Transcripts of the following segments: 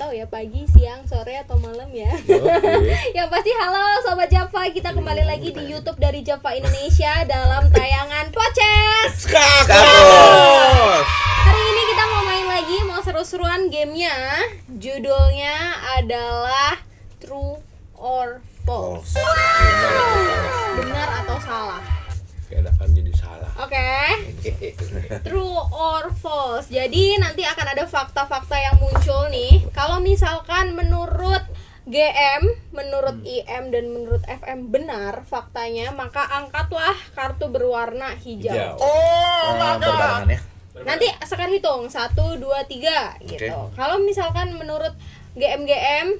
tahu ya pagi, siang, sore atau malam ya. Yang pasti halo Sobat Java, kita kembali lagi di YouTube dari Java Indonesia dalam tayangan Podcast Kakos. Hari ini kita mau main lagi, mau seru-seruan gamenya. Judulnya adalah True or False. Benar atau salah? Kan jadi salah. Oke. True or false. Jadi nanti akan ada fakta-fakta yang muncul nih. Kalau misalkan menurut GM, menurut IM dan menurut FM benar faktanya, maka angkatlah kartu berwarna hijau. Berbarengan ya. Nanti sekarang hitung 1, 2, 3 gitu. Kalau misalkan menurut GM,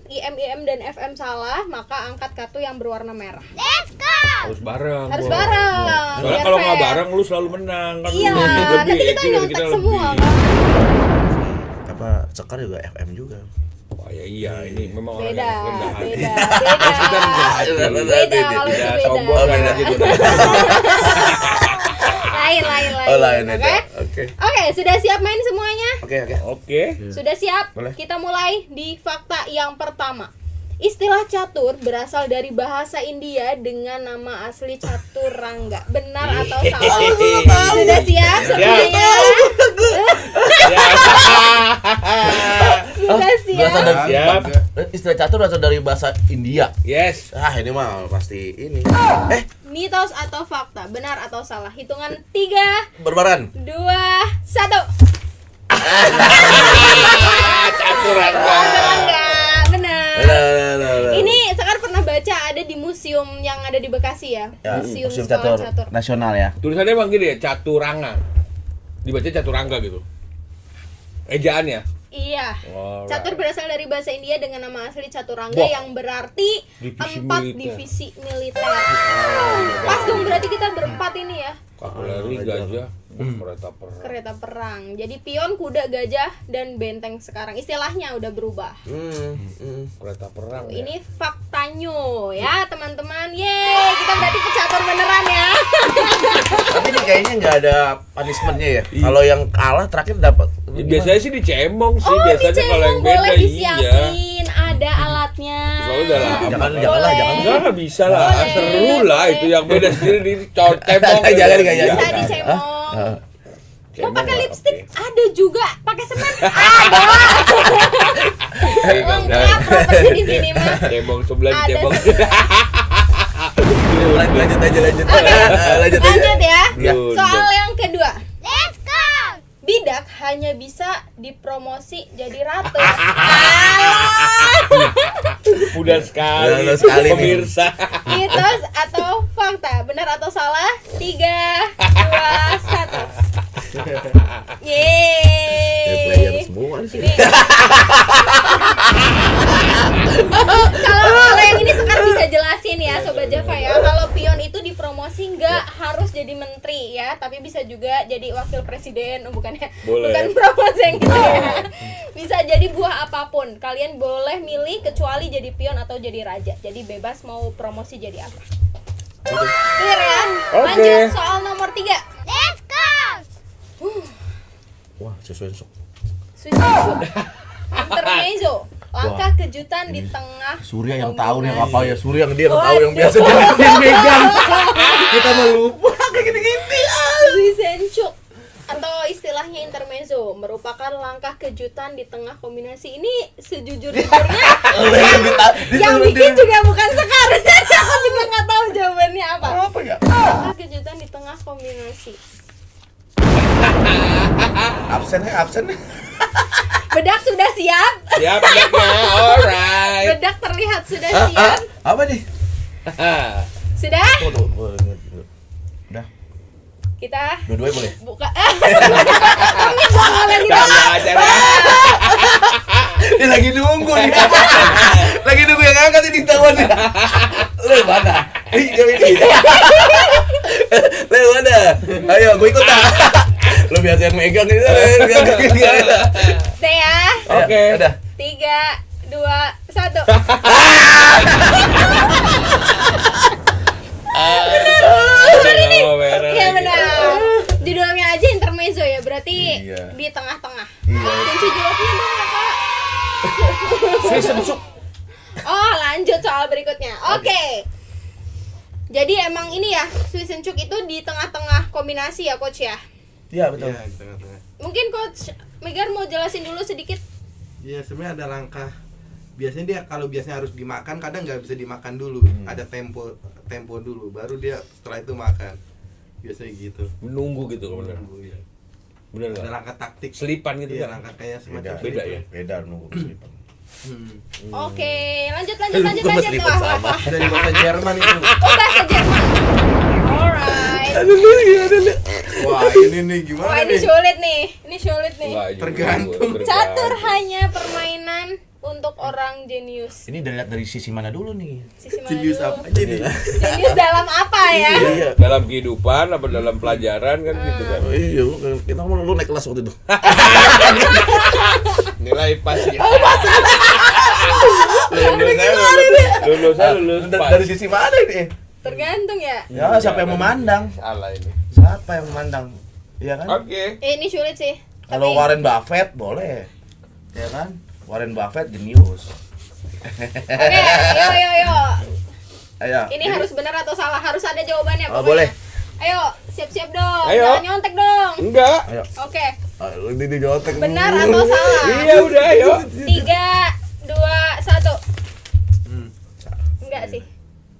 IM dan FM salah, maka angkat kartu yang berwarna merah. Let's go! Harus bareng. Soalnya Soalnya kalau nggak bareng lu selalu menang kan. Iya, nanti kita nyontek semua kan. Apa Sekar juga FM juga. Oh ya iya, ini memang orang Beda, yang rendah hati. beda. Beda Kalau itu Tidak beda. sombong kan gitu. Lain. Oke. Oke, sudah siap main semuanya? Oke. Sudah siap? Boleh. Kita mulai di fakta yang pertama. Istilah catur berasal dari bahasa India dengan nama asli Caturangga. Benar atau salah? Sudah siap semuanya? Sudah siap? Berasal dari Siap. istilah catur berasal dari bahasa India. Yes. Ini mah pasti ini. Mitos atau fakta? Benar atau salah? Hitungan 3, Berbaran. 2, 1. Caturangga. Benar. Ini Sekar pernah baca ada di museum yang ada di Bekasi ya. Museum Sekolah Catur. Nasional ya. Tulisannya emang gini ya, Caturanga. Dibaca Caturangga gitu. Ejaannya. Iya. Alright. Catur berasal dari bahasa India dengan nama asli Caturangga Wah. yang berarti Divisi 4 militer. divisi militer. Pas dong berarti kita berempat ini ya. Kavaleri, gajah, kereta perang. Kereta perang. Jadi pion, kuda, gajah dan benteng sekarang istilahnya udah berubah. Kereta perang. Ya. Ini faktanya ya teman-teman. Yeay, kita berarti pecatur beneran ya. Tapi ini kayaknya nggak ada punishmentnya ya. Kalau yang kalah terakhir dapat. Ya, biasanya sih dicemong sih, Oh, biasanya kalau yang dicemong beda boleh iya. disiapin, ada alatnya. Soalnya udah lama. Jangan Boleh. Enggak bisa lah, Boleh. seru lah itu yang beda sendiri di tembok. Jangan, Bisa jangan. dicemong. Mau Cemong pakai lah, lipstick? oke. Ada juga. Pakai semen? Ada. Lengkap properti di sini mah. Cemong sebelah Ada. cemong. Lanjut aja. Lanjut Lanjut ya. Ya. Soal yang kedua. Let's go! Bidak hanya bisa dipromosi jadi ratu. Mudah sekali. Mudah sekali nih. Pemirsa. Mitos atau fakta? Benar atau salah? 3, 2, 1. Player Yeay. semua di sini. Ini. Kalau yang ini sekarang bisa jelasin ya Sobat Java ya. Kalau pion itu dipromosi nggak harus jadi menteri ya, tapi bisa juga jadi wakil presiden. Bukan Boleh. promosi yang gitu ya. Bisa jadi buah apapun. Kalian boleh milih kecuali jadi pion atau jadi raja. Jadi bebas mau promosi jadi apa. Clear ya? Oke. Lanjut soal nomor 3. Let's go! Wah, sesuai sok. Intermezzo. Langkah kejutan di tengah Surya yang dominasi. tahu nih apa ya. Surya yang dia yang tahu Waduh. yang biasa dia megang. Kita mau lupa kayak gini-gini. Zizenchuk atau istilahnya intermezzo merupakan langkah kejutan di tengah kombinasi. Ini sejujur-jujurnya yang bikin juga bukan Sekar. Jadi aku juga nggak tahu jawabannya apa. Apa ya? Langkah kejutan di tengah kombinasi. Absen. Bedak sudah siap. Siap bedaknya, alright. Bedak terlihat sudah siap. Apa nih? Sudah? Tuh. Udah. Kita Dua-duanya boleh. buka. Ini boleh di bawah. Acara. Dia lagi nunggu nih. Lagi nunggu yang angkat ini tawan nih. Lu mana? Ini. Lu mana? Ayo, gue ikut dah. Lu biasa yang megang ini. Udah ya. Oke. Udah. 3, 2, 1. Iya benar. Judulnya aja intermezzo ya, berarti Iya. di tengah-tengah. Iya. Kunci jawabnya dong ya, Kak. lanjut soal berikutnya. Oke. Jadi emang ini ya, Suisun Chuk itu di tengah-tengah kombinasi ya coach ya. Iya betul. Iya, di tengah-tengah. Mungkin coach Megar mau jelasin dulu sedikit. Iya, sebenarnya ada langkah. Biasanya dia kalau biasanya harus dimakan, kadang nggak bisa dimakan dulu. Ada tempo dulu, baru dia setelah itu makan. Biasanya gitu. Menunggu gitu bener. Iya. Bener Ada nggak? langkah taktik. Selipan gitu Iya, kan? langkah kayak semacam Beda itu. ya? Beda nunggu selipan. Oke, lanjut. Gua Wah, selipan wah, sama. wah. Dari bahasa Jerman itu. Oh, bahasa Jerman. Alright. Wah, ini nih gimana Wah, ini nih? sulit nih. Ini sulit nih. Enggak juga, Tergantung. Catur hanya permainan untuk orang jenius. Ini dilihat dari sisi mana dulu nih? Sisi mana Jenius dulu? apa aja nih? Jenius dalam apa ya? Iya. Dalam kehidupan apa dalam pelajaran kan gitu kan. Oh, iya, kita mau lu naik kelas waktu itu. Nilai pas ya. Lulus pas. Dari sisi mana ini? Tergantung ya. Ya, siapa yang memandang? Salah ini. Siapa yang memandang? Iya kan? Oke. Ini sulit sih. Kalau Tapi- Warren Buffett boleh. Ya kan? Warren Buffett jenius. Oke, yo. Ayo. Ini harus benar atau salah? Harus ada jawabannya Oh, pokoknya. boleh. Ayo, siap-siap dong. Ayo. Jangan nyontek dong. Enggak. Ayo. Oke, Ini dijotek. benar atau salah? Iya udah ayo. 3, 2, 1. Hmm. Enggak sih.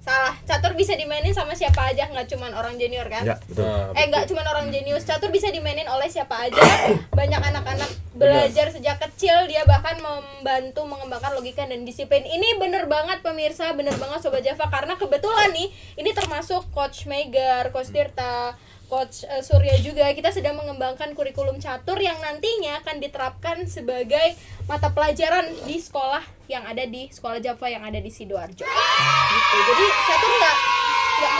Salah. Catur bisa dimainin sama siapa aja, nggak cuman orang junior kan? Ya, betul. Nah, Nggak cuman orang jenius. Catur bisa dimainin oleh siapa aja. Banyak anak-anak belajar sejak kecil, dia bahkan membantu mengembangkan logika dan disiplin. Ini bener banget pemirsa, bener banget Sobat Java, karena kebetulan nih ini termasuk Coach Megar, Coach Tirta, Coach Surya juga. Kita sedang mengembangkan kurikulum catur yang nantinya akan diterapkan sebagai mata pelajaran di sekolah yang ada di Sekolah Java yang ada di Sidoarjo. Gitu. Jadi catur nggak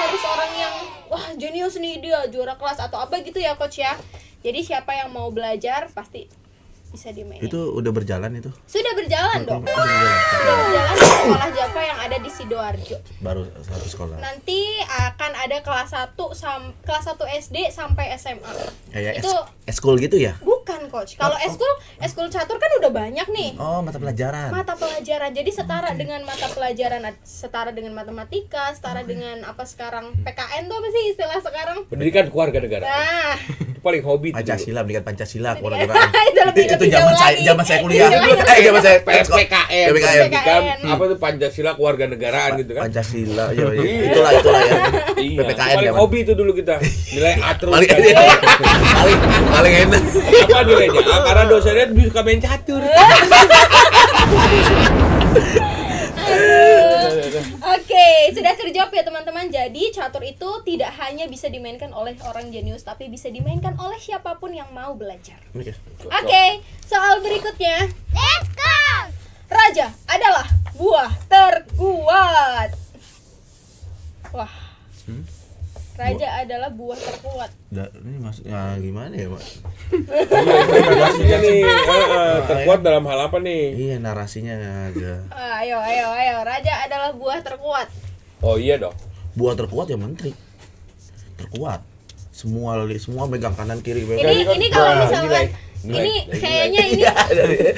harus orang yang wah jenius nih, dia juara kelas atau apa gitu ya coach ya. Jadi siapa yang mau belajar pasti bisa dimainin. Itu udah berjalan itu? Sudah berjalan dong. Udah berjalan. Sudah berjalan di Sekolah Java yang ada di Sidoarjo. Baru satu sekolah. Nanti akan ada kelas 1 SD sampai SMA. Kayak Itu eskul gitu ya? bukan coach. Kalau eskul catur kan udah banyak nih. Oh, mata pelajaran. Mata pelajaran. Jadi setara dengan mata pelajaran, setara dengan matematika, setara dengan apa sekarang PKN tuh apa sih istilah sekarang? Pendidikan keluarga negara. Nah, Itu paling hobi tuh. Pancasila, pendidikan Pancasila, Pendidikan. kewarganegaraan. Itu lebih Itu jauh zaman saya lagi. zaman saya kuliah. Iya, Zaman saya PPKN. Pendidikan PPKN. apa tuh Pancasila keluarga negaraan gitu kan. Pancasila, ya, Iya. itulah ya. Iya. PPKN Paling zaman. hobi itu dulu kita. Nilai A terus. Paling kan. paling enak. Apa nilainya? Ah, karena dosennya suka main catur. Oke, sudah terjawab ya teman-teman. Jadi catur itu tidak hanya bisa dimainkan oleh orang jenius, tapi bisa dimainkan oleh siapapun yang mau belajar. Oke, soal berikutnya. Let's go. Raja adalah buah terkuat. Wah. Raja adalah buah terkuat. Ini maksudnya gimana ya, Pak? Narasinya nih, terkuat dalam hal apa nih? Iya, narasinya agak. Ayo. Raja adalah buah terkuat. Oh iya dong. Buah terkuat ya menteri. Terkuat. Semua megang kanan kiri Ini megang. kalau Wah, misalkan nilai. ini kayaknya ini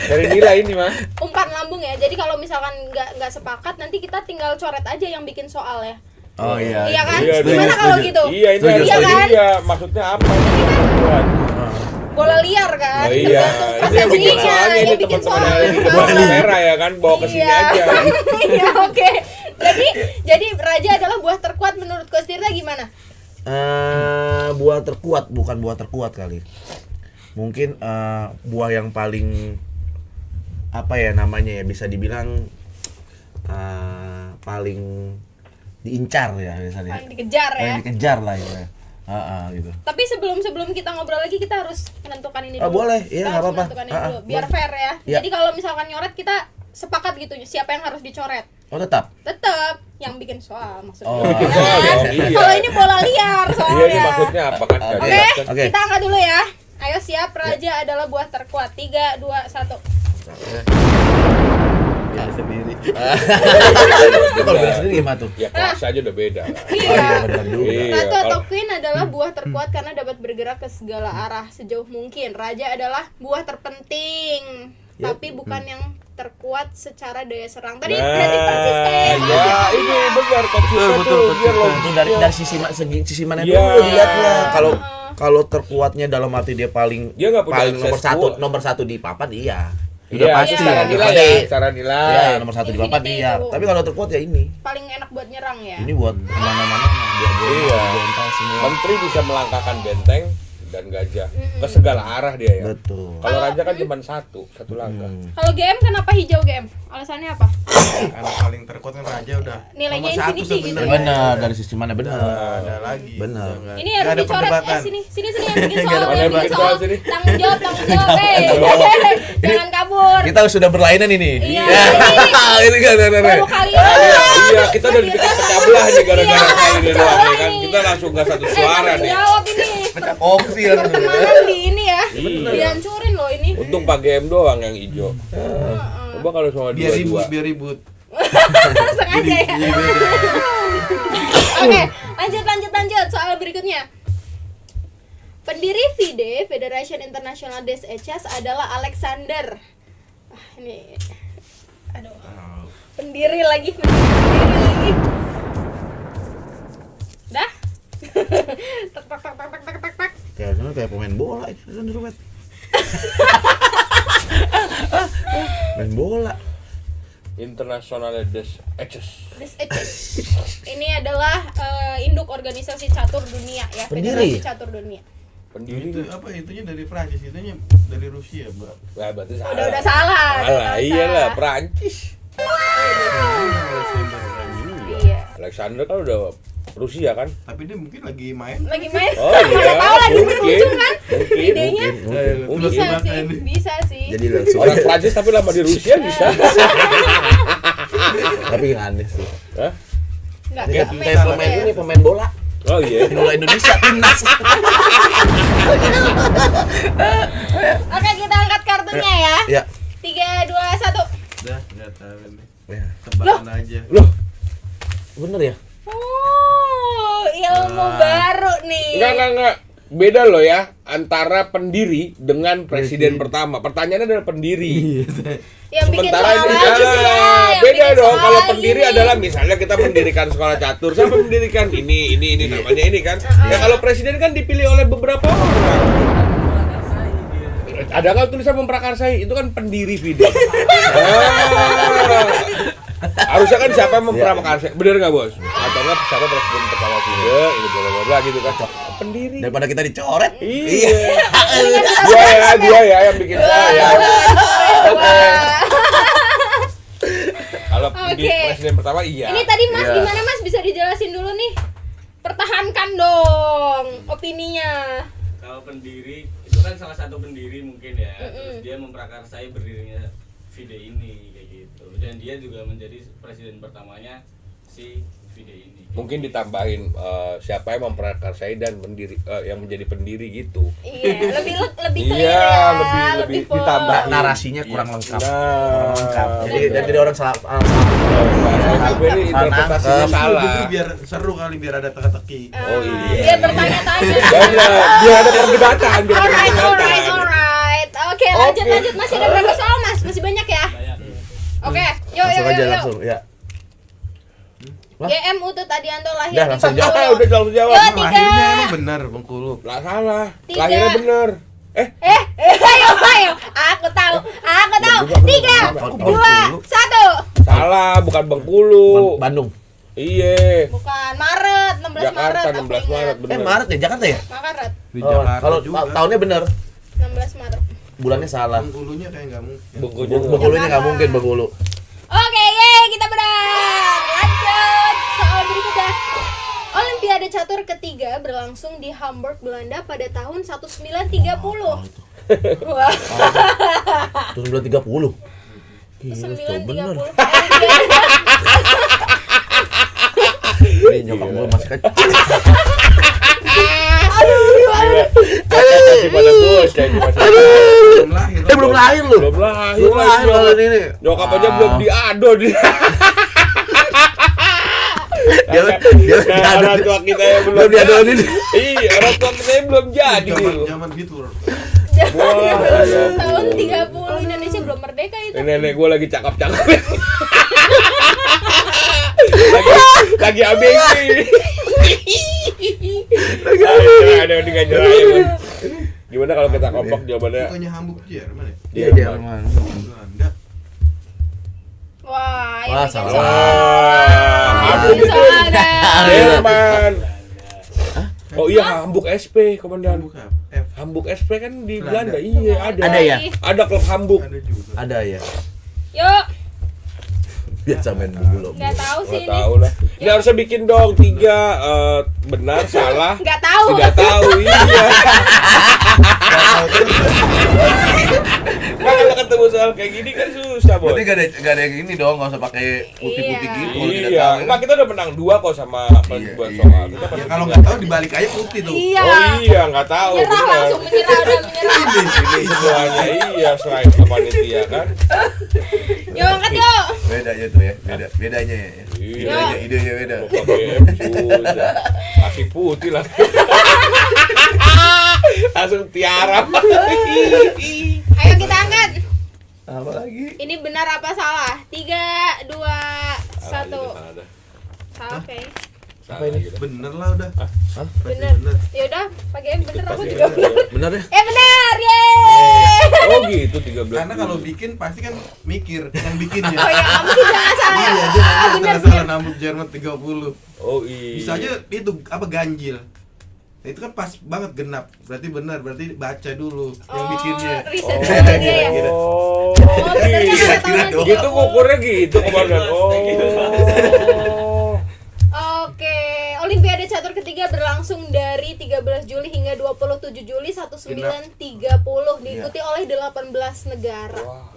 Dari nilai ini mah. umpan lambung ya. Jadi kalau misalkan nggak sepakat, nanti kita tinggal coret aja yang bikin soal ya. Oh iya. Iya kan? Iya, Gimana setuju, kalau setuju. gitu? Iya ini Setuju, harus Iya setuju. kan? Iya, maksudnya apa? Terkuat. Bola liar kan? Oh iya, Tergantung itu yang bikin persepsinya, soalnya yang ini bikin teman-teman soal. yang di bawah merah ya kan, bawa ke sini Iya. aja. Iya, oke. Jadi Raja adalah buah terkuat menurut Coach Tirta gimana? Buah terkuat, bukan buah terkuat kali. Mungkin buah yang paling apa ya namanya ya, bisa dibilang paling diincar ya misalnya. Paling dikejar ya. Paling dikejar lah ya. Gitu. Tapi sebelum kita ngobrol lagi, kita harus menentukan ini dulu. Boleh, iya, Kita nggak harus apa-apa. menentukan ini dulu, biar Boleh. fair ya. Iya. Jadi kalau misalkan nyoret, kita sepakat gitu siapa yang harus dicoret. Oh, tetap. Tetap yang bikin soal maksudnya. Oh. Ya kan? Oh, iya. Kalau ini bola liar Iya soalnya. ini maksudnya apa kan? Oke, Jelaskan. Oke. kita angkat dulu ya. Ayo siap, Raja adalah buah terkuat. 3, 2, 1. Pilih sendiri. Kalau beda sendiri gimana tuh? Ya kelas aja udah beda. Iya. benar juga. Iya, Ratu atau kalau- Queen adalah buah terkuat karena dapat bergerak ke segala arah sejauh mungkin. Raja adalah buah terpenting, tapi bukan yang terkuat secara daya serang. Tadi berarti persis kayak ya ini benar kok Betul, betul, betul. Itu dari sisi mana Iya. dulu dilihatnya. Kalau terkuatnya dalam arti dia paling Dia nggak punya akses nomor satu di papan iya. Iya, pasti secara nilai pasti. ya, secara nilai. Iya, nomor satu di papan Infinity iya. itu. Tapi kalau terkuat ya ini. paling enak buat nyerang ya. Ini buat kemana-mana dia Iya. benteng semua. Menteri bisa melangkahkan benteng dan gajah ke segala arah dia ya. Betul. Kalau raja kan cuma satu langkah. Kalau GM kenapa hijau GM? Alasannya apa? Karena paling terkuat kan raja udah Nilainya nomor satu infinity gitu sebenarnya. Benar, dari sisi mana benar. Ada lagi. Benar. Nggak- Ini nggak harus ada dicoret perdebatan. sini yang bikin Nggak ada soal, yang perdebatan. bikin soal. Sini. Tanggung jawab, jangan kabur. Kita sudah berlainan ini. Iya, Ini kan Baru kali Iya, kita udah bikin pecah belah nih gara-gara Iya, kali ini pecah doang belah nih kan. nih. Kita langsung nggak satu suara tanggung nih. jawab ini. Pecah kongsi kan. Pertemanan di ini ya. Iya. Dihancurin loh ini. Untung Pak GM doang yang hijau. Coba kalau sama Biar ribut, dua-dua. biar ribut. Sengaja ya. Jadi beda. Oke, lanjut soal berikutnya. Pendiri FIDE, Federation International des Echecs adalah Alexander. Ini aduh. Pendiri lagi. Dah? Tak. Kayak pemain bola itu kan Rumet. Main bola. International des Echecs. Des Echecs. Ini adalah induk organisasi catur dunia ya, Pendiri? Federasi Catur Dunia. Pendiri. Itu apa itunya dari Prancis, itunya dari Rusia, Mbak. Wah, berarti salah. Udah salah. Salah, iyalah Prancis. Iya. Alexander kan udah Rusia kan? Tapi dia mungkin lagi main. Lagi main. Oh iya, Mana tahu lagi mungkin. berkunjung kan? Mungkin. Idenya Mungkin. bisa Terus sih, makan. bisa sih. Jadi langsung Orang Prancis tapi lama di Rusia bisa. tapi aneh sih. Hah? Enggak Kayak pemain bola. Oh iya. Bola Indonesia timnas. Oke, kita angkat kartunya ya. Ya. 3 2 1. Dah, enggak tahu nih. Ya. Tebakan aja. Loh, Bener ya? Oh, ilmu baru nih. enggak. Beda loh ya antara pendiri dengan presiden pertama. Pertanyaannya adalah pendiri. Yang bikin Sementara soal ini lagi sih ya. yang beda bikin dong. soal Kalau lagi pendiri nih. adalah misalnya kita mendirikan sekolah catur, siapa mendirikan ini namanya ini kan. Ya kalau presiden kan dipilih oleh beberapa orang. Ada nggak tulisan memprakarsai? Itu kan pendiri video. Harusnya kan siapa yang memprakarsai? Bener nggak bos? Atau nggak siapa presiden pertama video? Ini bla gitu kan. Pendiri. Daripada kita dicoret. Iya. Dia ya yang bikin saya. Oke. Kalau Oke. presiden pertama iya. Ini tadi Mas Iya. gimana Mas, bisa dijelasin dulu nih. Pertahankan dong opininya. Kalau pendiri itu kan salah satu pendiri mungkin ya, terus dia memprakarsai berdirinya FIDE ini kayak gitu, dan dia juga menjadi presiden pertamanya si FIDE ini. Mungkin ditambahin siapa yang memprakarsai dan yang menjadi pendiri gitu. Iya, lebih clear Iya, ya. lebih full. ditambah. Narasinya kurang lengkap. Nah. Kurang lengkap. Jadi orang salah. Gue ini interpretasinya nangkep. salah. Justru biar seru kali, biar ada teka-teki. Oh iya. Dia bertanya-tanya. Biar ada perdebatan. biar ada perdebatan. Alright. Oke, lanjut. Masih ada berapa soal Mas? Masih banyak ya? Banyak. Oke, yuk. Langsung ya. Wah. GM Utut Adianto lahir Dah, di langsung Bengkulu. Ah, udah jawab. Yuk, Emang 3. lahirnya emang benar Bengkulu. Lah salah. 3. Lahirnya bener. Ayo. Aku tahu. 3, 2, 1. Salah, bukan Bengkulu. Bandung. Iya. Bukan Maret, 16 Jakarta Maret. 16 Maret bener. Maret ya, Jakarta ya? Maret, Di Oh, Jakarta kalau juga. tahunnya bener, 16 Maret. bulannya salah. Bengkulunya kayak nggak mungkin. Bengkulunya nggak mungkin Bengkulu. Oke, yeay, kita menang. Lanjut. Soal berikutnya. Olimpiade catur ketiga berlangsung di Hamburg, Belanda pada tahun 1930. Wah, Terus 930. 1930. Ini nyokap gue masih kecil. Masih pada bocah ini masih. Belum lahir. Belum lahir lu. Belum lahir. Belum lahir lagi. kalau ini. Nyokap aja belum diado dia. Dia Orang tua kita yang belum belum diadonin. Iya, orang tua kita yang belum jadi. Zaman gitu. Wah, tahun 30 Indonesia belum merdeka itu. nenek gue lagi cakep-cakep. lagi ABG. Ada di Ganjaraya. Gimana kalau kita kompak jawabannya? Bukannya Hamburg Jerman ya? Iya, Jerman. Belanda. Wah, Wah, yang salah. bikin Hamburg itu ada. Jerman. Oh iya, Hamburg SP, komandan. Hamburg F. Hamburg SP kan di Belanda. Belanda. Iya, ada. Ada ya? Ada klub Hamburg. Ada juga. Ada ya. Yuk, Biasa main dulu. nggak tahu sih Nggak ini. tahu lah. Ini harusnya bikin dong 3 benar, salah. Nggak tahu. Tidak tahu, iya. Nah, kalau ketemu soal kayak gini kan susah, Bos. Berarti gak ada yang ini dong, gak usah pakai putih-putih Iya. gitu kalau tidak Iya, tahu. enggak kita udah menang 2 kok sama Iya, buat iya. soal. Kita Ya pasti kalau bisa. nggak tahu dibalik aja putih tuh. Iya. Oh iya, nggak tahu. Menyerah benar. langsung menyerah udah menyerah. Ini semuanya iya selain ke panitia kan. Yuk angkat yuk. Bedanya tuh ya, bedanya ya. Iya. Idenya beda. Mau pakai BM sudah. Kasih putih lah. Langsung tiara. Ayo kita angkat. Apa lagi? Ini benar apa salah? 3, 2, 1. Salah oke. Apa ini? Bener lah udah. Hah? Bener. Bener. Ya udah, pakai bener aku Pasti juga bener. bener. Benar ya? Benar. Yeay. Oh gitu 13. Karena kalau bikin pasti kan mikir yang bikinnya. Oh ya, kamu sih jangan salah. Iya, dia Ah, nanti bener. salah Hamburg Jerman 30. Oh iya. Bisa aja itu apa ganjil. Nah, itu kan pas banget genap. Berarti benar, berarti baca dulu yang bikinnya. Riset dulu dia ya. Oh. bener kan Gitu. kata-kata dong. Gitu ngukurnya gitu komandan. Oh. Oke, Olimpiade catur ketiga berlangsung dari 13 Juli hingga 27 Juli 1930 diikuti oleh 18 negara. Wah.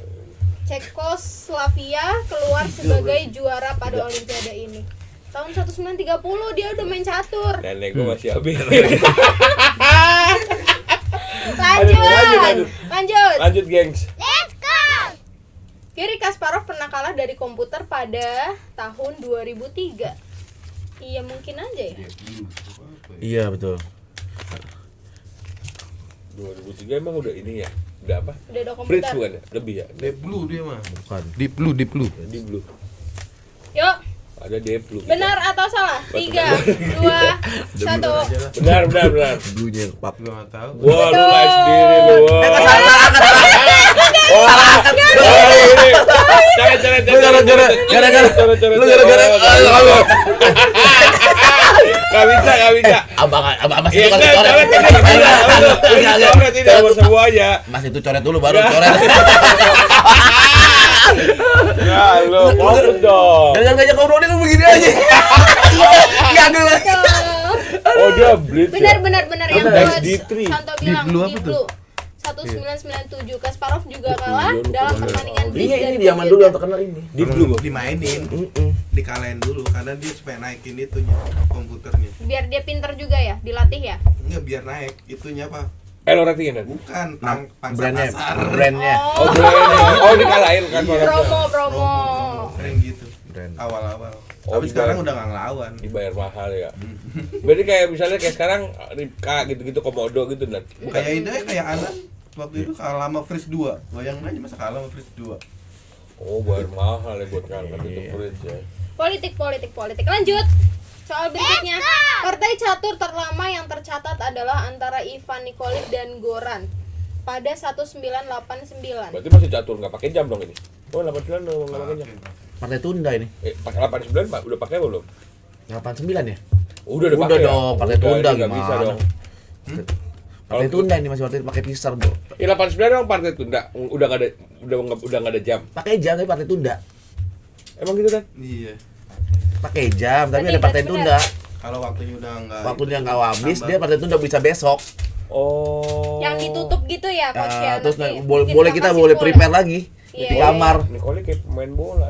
Cekoslovakia keluar sebagai juara pada Olimpiade ini. Tahun 1930 dia udah main catur. Nenek gue masih habis. Lanjut. Lanjut, gengs. Garry Kasparov pernah kalah dari komputer pada tahun 2003. Iya mungkin aja ya. Iya betul. 2003 emang udah ini ya? Udah apa? Udah ada Fritz komputer. bukan ya? Lebih ya? Deep Blue dia mah. Bukan. Deep Blue. Di blue. Yuk, Ada Deep Blue. benar atau salah? 3, 2, 1. Benar. Bluenya yang pap. Gua enggak tahu. Wah, lu live sendiri lu. Wah. Ini. Cara-cara. Lu gara-gara. Gak bisa. Abang Mas Iya, itu kalau coret. coret tidak mau semuanya. Mas itu coret dulu baru coret. Ya, lu fokus dong. Jangan ngajak ngobrol dia begini aja. Enggak dulu. Oh, dia blitz ya? Benar yang Benar. buat D3. Santo Deep bilang Blue Deep apa Blue 1997. Kasparov juga kalah dalam pertandingan blitz Iya dari ini zaman dulu yang terkenal ini. Di blue. Dimainin, dikalahin dulu karena dia supaya naikin itunya komputernya. biar dia pinter juga ya, dilatih ya. Enggak biar naik itunya apa? Lo ratingin kan? Bukan pangsa Brandnya, pasar. brandnya. Oh, brand. Oh, dikalahin kan Promo. Sering gitu. Brand. Awal-awal. Oh, Tapi sekarang dibayar. udah nggak ngelawan. Dibayar mahal ya. Berarti kayak misalnya kayak sekarang Ripka gitu-gitu Komodo gitu dan. Kayak ini kayak anak waktu itu kalah sama Fris 2. Bayangin aja masa kalah sama Fris 2. Oh, bayar mahal ya buat ngangkat itu fridge ya. Politik. Lanjut. Soal berikutnya, partai catur terlama yang tercatat adalah antara Ivan Nikolic dan Goran pada 1989. Berarti masih catur nggak pakai jam dong ini. Oh, 89 dong nggak pakai jam. Partai tunda ini. Pakai 89 Pak, udah pakai belum? 89 ya? Udah Udah pakai. dong, partai tunda nggak bisa gimana? dong. Partai tunda ini masih pakai pisar, Bro. Ya 89 dong partai tunda. Udah nggak ada jam. Pakai jam tapi partai tunda. Emang gitu kan? Iya. Pakai jam tapi Berarti ada partai benar. tunda. Kalau waktunya udah enggak Waktunya nggak habis, dia partai tunda bisa besok. Oh. Yang ditutup gitu ya, coach ya. Terus nanti boleh bikin kita kapasitas boleh bola. prepare lagi Iya, di kamar. Nicole kayak pemain bola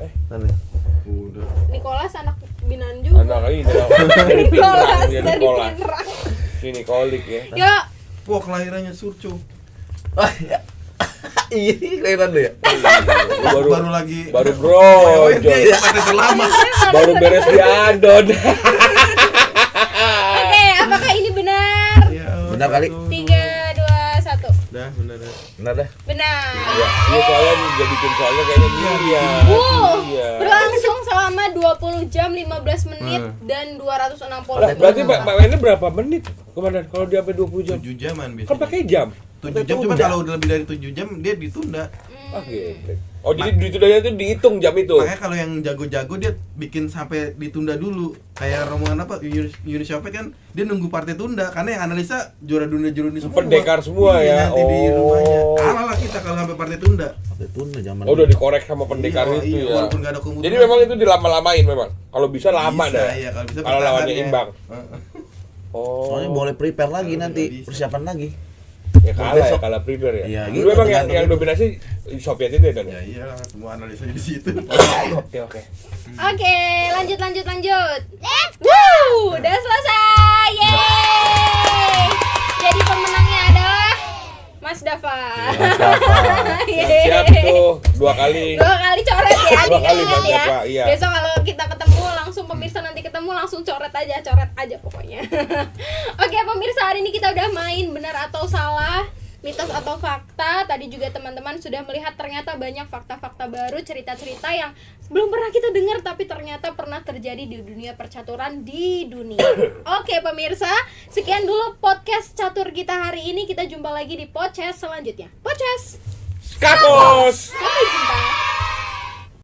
udah. Nicholas anak binaan juga. Anak ini dong. Dari Nicholas Pinrang, dari Nicholas. Pinrang. Si Nicolik ya. Yuk, Wah, kelahirannya Surco. Oh, iya. Iya, keren lu ya. Baru lagi baru Oh, bro. dia partai terlama. Baru beres di adon. oke, apakah ini benar? Ya, Benar kali. 3, 2, 1. Udah, benar. Benar dah. Benar. Iya soalnya dia bikin soalnya kayaknya iya. Iya. Berlangsung selama 20 jam 15 menit dan 260 Lah, berarti mainnya berapa menit komandan kalau dia sampai 20 jam? 7 jaman biasanya. Kan pakai jam. 7 jam, cuma kalau udah lebih dari 7 jam dia ditunda. Ah, geblek. Oh, jadi ditundanya itu dihitung jam itu. Makanya kalau yang jago-jago dia bikin sampai ditunda dulu. Kayak rombongan apa Uni Soviet kan dia nunggu partai tunda karena yang analisa juara dunia semua. Pendekar semua Iya, ya. nanti di rumahnya. Oh. Kalah lah kita kalau sampai partai tunda. Partai tunda zaman. Oh, udah dikorek sama pendekar Iya, itu iya, ya. walaupun nggak ada komunikasi. Jadi memang itu dilama-lamain memang. Kalau bisa lama Bisa, dah. iya, kalau bisa Kalau bertahan lawannya ya. imbang. Heeh. Oh. Soalnya boleh prepare lagi Kalau nanti, nggak bisa. persiapan lagi. Ya kalah ya, besok. kalah prepare ya. Iya, Dulu gitu, memang tergantung yang itu. dominasi Soviet itu ya Dan. Ya iyalah semua analisanya di situ. Oke. Oke, lanjut. Woo, udah selesai. Yeay. Jadi pemenangnya adalah Mas Dava. Yeay. Siap tuh 2 kali. 2 kali coret ya, 2 kali, diingat Mas ya. Dava, iya. Besok kalau kita ketemu langsung pemirsa nanti ketemu langsung coret aja pokoknya. Oke, pemirsa hari ini kita udah main benar atau salah, mitos atau fakta. Tadi juga teman-teman sudah melihat ternyata banyak fakta-fakta baru, cerita-cerita yang belum pernah kita dengar tapi ternyata pernah terjadi di dunia percaturan di dunia. Oke pemirsa, sekian dulu podcast catur kita hari ini. Kita jumpa lagi di podcast selanjutnya. Podcast Kapos. sampai jumpa.